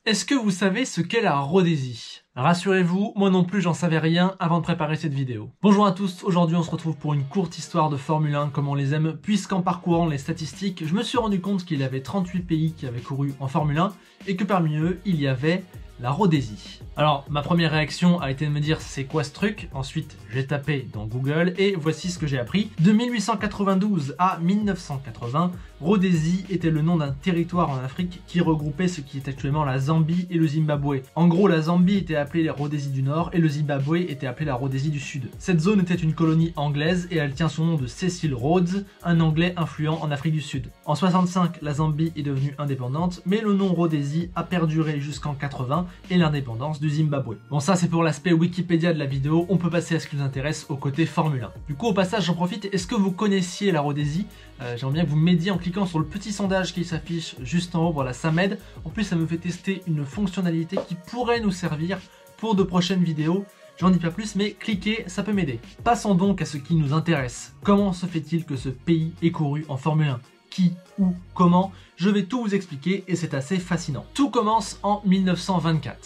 Est-ce que vous savez ce qu'est la Rhodésie? Rassurez-vous, moi non plus j'en savais rien avant de préparer cette vidéo. Bonjour à tous, aujourd'hui on se retrouve pour une courte histoire de Formule 1 comme on les aime, puisqu'en parcourant les statistiques, je me suis rendu compte qu'il y avait 38 pays qui avaient couru en Formule 1 et que parmi eux, il y avait la Rhodésie. Alors, ma première réaction a été de me dire c'est quoi ce truc? Ensuite, j'ai tapé dans Google et voici ce que j'ai appris. De 1892 à 1980, Rhodésie était le nom d'un territoire en Afrique qui regroupait ce qui est actuellement la Zambie et le Zimbabwe. En gros, la Zambie était appelée la Rhodésie du Nord et le Zimbabwe était appelé la Rhodésie du Sud. Cette zone était une colonie anglaise et elle tient son nom de Cecil Rhodes, un anglais influent en Afrique du Sud. En 65, la Zambie est devenue indépendante, mais le nom Rhodésie a perduré jusqu'en 80 et l'indépendance du Zimbabwe. Bon, ça c'est pour l'aspect Wikipédia de la vidéo, on peut passer à ce qui nous intéresse au côté Formule 1. Du coup, au passage, j'en profite, est-ce que vous connaissiez la Rhodésie? J'aimerais bien que vous m'aidiez en cliquant sur le petit sondage qui s'affiche juste en haut, voilà, ça m'aide. En plus, ça me fait tester une fonctionnalité qui pourrait nous servir pour de prochaines vidéos. J'en dis pas plus, mais cliquez, ça peut m'aider. Passons donc à ce qui nous intéresse. Comment se fait-il que ce pays ait couru en Formule 1? Qui, où, comment? Je vais tout vous expliquer et c'est assez fascinant. Tout commence en 1924.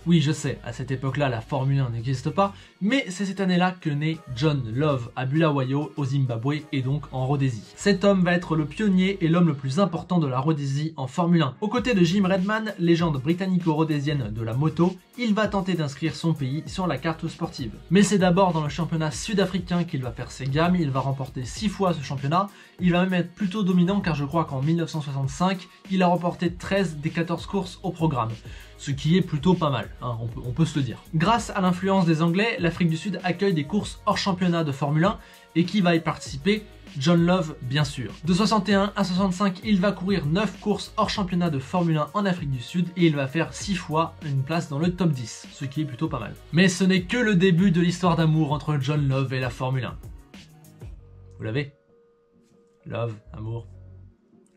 Oui, je sais, à cette époque-là, la Formule 1 n'existe pas, mais c'est cette année-là que naît John Love à Bulawayo, au Zimbabwe, et donc en Rhodésie. Cet homme va être le pionnier et l'homme le plus important de la Rhodésie en Formule 1. Aux côtés de Jim Redman, légende britannico-rhodésienne de la moto, il va tenter d'inscrire son pays sur la carte sportive. Mais c'est d'abord dans le championnat sud-africain qu'il va faire ses gammes, il va remporter 6 fois ce championnat, il va même être plutôt dominant car je crois qu'en 1965, il a remporté 13 des 14 courses au programme. Ce qui est plutôt pas mal, hein, on peut se le dire. Grâce à l'influence des Anglais, l'Afrique du Sud accueille des courses hors championnat de Formule 1 et qui va y participer? John Love, bien sûr. De 61 à 65, il va courir 9 courses hors championnat de Formule 1 en Afrique du Sud et il va faire 6 fois une place dans le top 10, ce qui est plutôt pas mal. Mais ce n'est que le début de l'histoire d'amour entre John Love et la Formule 1. Vous l'avez? Love, amour...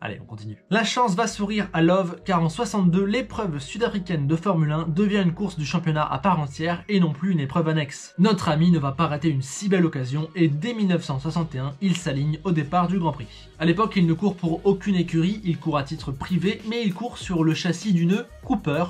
Allez, on continue. La chance va sourire à Love car en 62, l'épreuve sud-africaine de Formule 1 devient une course du championnat à part entière et non plus une épreuve annexe. Notre ami ne va pas rater une si belle occasion et dès 1961, il s'aligne au départ du Grand Prix. À l'époque, il ne court pour aucune écurie, il court à titre privé, mais il court sur le châssis d'une Cooper.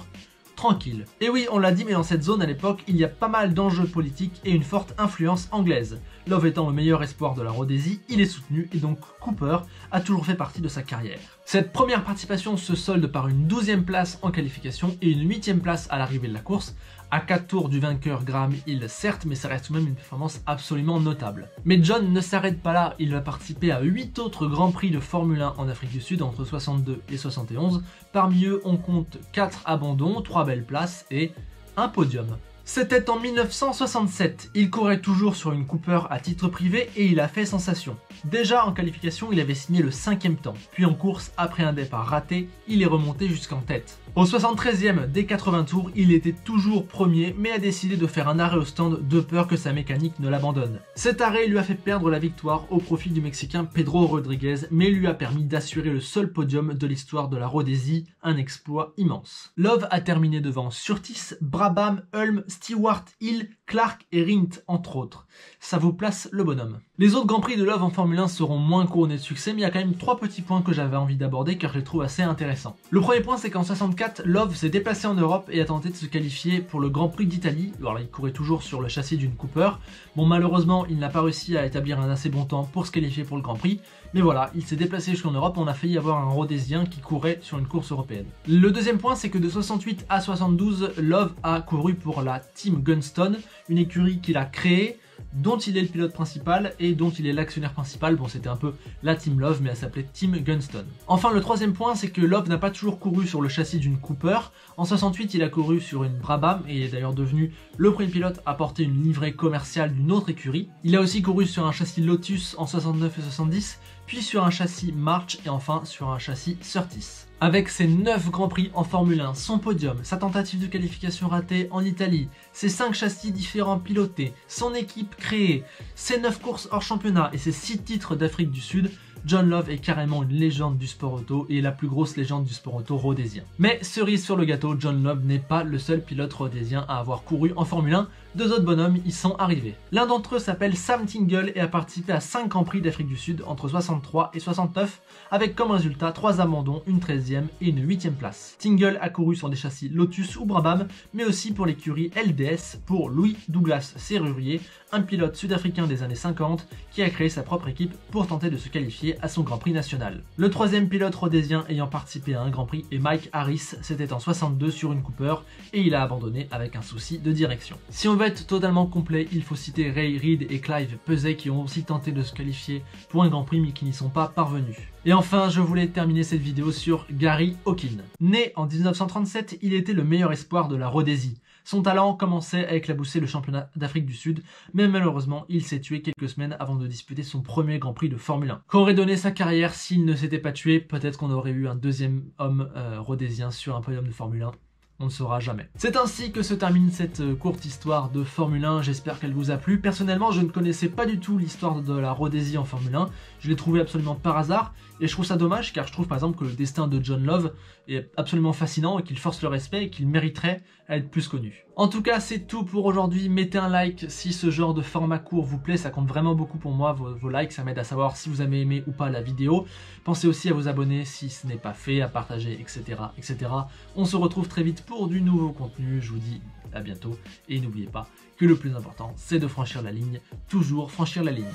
Tranquille. Et oui, on l'a dit, mais dans cette zone à l'époque, il y a pas mal d'enjeux politiques et une forte influence anglaise. Love étant le meilleur espoir de la Rhodésie, il est soutenu et donc Cooper a toujours fait partie de sa carrière. Cette première participation se solde par une 12e place en qualification et une 8e place à l'arrivée de la course. À 4 tours du vainqueur Graham Hill, certes, mais ça reste tout de même une performance absolument notable. Mais John ne s'arrête pas là, il va participer à 8 autres Grands Prix de Formule 1 en Afrique du Sud entre 62 et 71. Parmi eux, on compte 4 abandons, 3 belles places et un podium. C'était en 1967, il courait toujours sur une Cooper à titre privé et il a fait sensation. Déjà en qualification, il avait signé le 5e temps, puis en course, après un départ raté, il est remonté jusqu'en tête. Au 73e des 80 tours, il était toujours premier, mais a décidé de faire un arrêt au stand de peur que sa mécanique ne l'abandonne. Cet arrêt lui a fait perdre la victoire au profit du Mexicain Pedro Rodriguez, mais lui a permis d'assurer le seul podium de l'histoire de la Rhodésie, un exploit immense. Love a terminé devant Surtees, Brabham, Hulme, Stewart, Hill, Clark et Rindt, entre autres. Ça vous place le bonhomme. Les autres Grands Prix de Love en Formule 1 seront moins couronnés de succès, mais il y a quand même 3 petits points que j'avais envie d'aborder car je les trouve assez intéressants. Le premier point, c'est qu'en 64, Love s'est déplacé en Europe et a tenté de se qualifier pour le Grand Prix d'Italie. Alors il courait toujours sur le châssis d'une Cooper. Bon, malheureusement, il n'a pas réussi à établir un assez bon temps pour se qualifier pour le Grand Prix. Mais voilà, il s'est déplacé jusqu'en Europe, on a failli avoir un Rhodésien qui courait sur une course européenne. Le deuxième point, c'est que de 68 à 72, Love a couru pour la Team Gunston, une écurie qu'il a créée, dont il est le pilote principal et dont il est l'actionnaire principal. Bon, c'était un peu la Team Love, mais elle s'appelait Team Gunston. Enfin, le troisième point, c'est que Love n'a pas toujours couru sur le châssis d'une Cooper. En 68, il a couru sur une Brabham et il est d'ailleurs devenu le premier pilote à porter une livrée commerciale d'une autre écurie. Il a aussi couru sur un châssis Lotus en 69 et 70, puis sur un châssis March et enfin sur un châssis Surtees. Avec ses 9 Grands Prix en Formule 1, son podium, sa tentative de qualification ratée en Italie, ses 5 châssis différents pilotés, son équipe créée, ses 9 courses hors championnat et ses 6 titres d'Afrique du Sud, John Love est carrément une légende du sport auto et la plus grosse légende du sport auto rhodésien. Mais cerise sur le gâteau, John Love n'est pas le seul pilote rhodésien à avoir couru en Formule 1, deux autres bonhommes y sont arrivés. L'un d'entre eux s'appelle Sam Tingle et a participé à 5 Grands Prix d'Afrique du Sud entre 63 et 69, avec comme résultat 3 abandons, une 13e et une 8e place. Tingle a couru sur des châssis Lotus ou Brabham, mais aussi pour l'écurie LDS pour Louis Douglas Serrurier, un pilote sud-africain des années 50 qui a créé sa propre équipe pour tenter de se qualifier à son Grand Prix national. Le troisième pilote rhodésien ayant participé à un Grand Prix est Mike Harris, c'était en 62 sur une Cooper et il a abandonné avec un souci de direction. Si on veut être totalement complet, il faut citer Ray Reid et Clive Pesey qui ont aussi tenté de se qualifier pour un Grand Prix mais qui n'y sont pas parvenus. Et enfin, je voulais terminer cette vidéo sur Gary Hawkin. Né en 1937, il était le meilleur espoir de la Rhodésie. Son talent commençait à éclabousser le championnat d'Afrique du Sud, mais malheureusement, il s'est tué quelques semaines avant de disputer son premier Grand Prix de Formule 1. Qu'aurait donné sa carrière s'il ne s'était pas tué? Peut-être qu'on aurait eu un deuxième homme rhodésien sur un podium de Formule 1. On ne saura jamais. C'est ainsi que se termine cette courte histoire de Formule 1, j'espère qu'elle vous a plu. Personnellement, je ne connaissais pas du tout l'histoire de la Rhodésie en Formule 1, je l'ai trouvé absolument par hasard, et je trouve ça dommage car je trouve par exemple que le destin de John Love est absolument fascinant et qu'il force le respect et qu'il mériterait à être plus connu. En tout cas, c'est tout pour aujourd'hui, mettez un like si ce genre de format court vous plaît, ça compte vraiment beaucoup pour moi, vos likes, ça m'aide à savoir si vous avez aimé ou pas la vidéo. Pensez aussi à vous abonner si ce n'est pas fait, à partager, etc. etc. On se retrouve très vite pour du nouveau contenu, je vous dis à bientôt, et n'oubliez pas que le plus important, c'est de franchir la ligne, toujours franchir la ligne.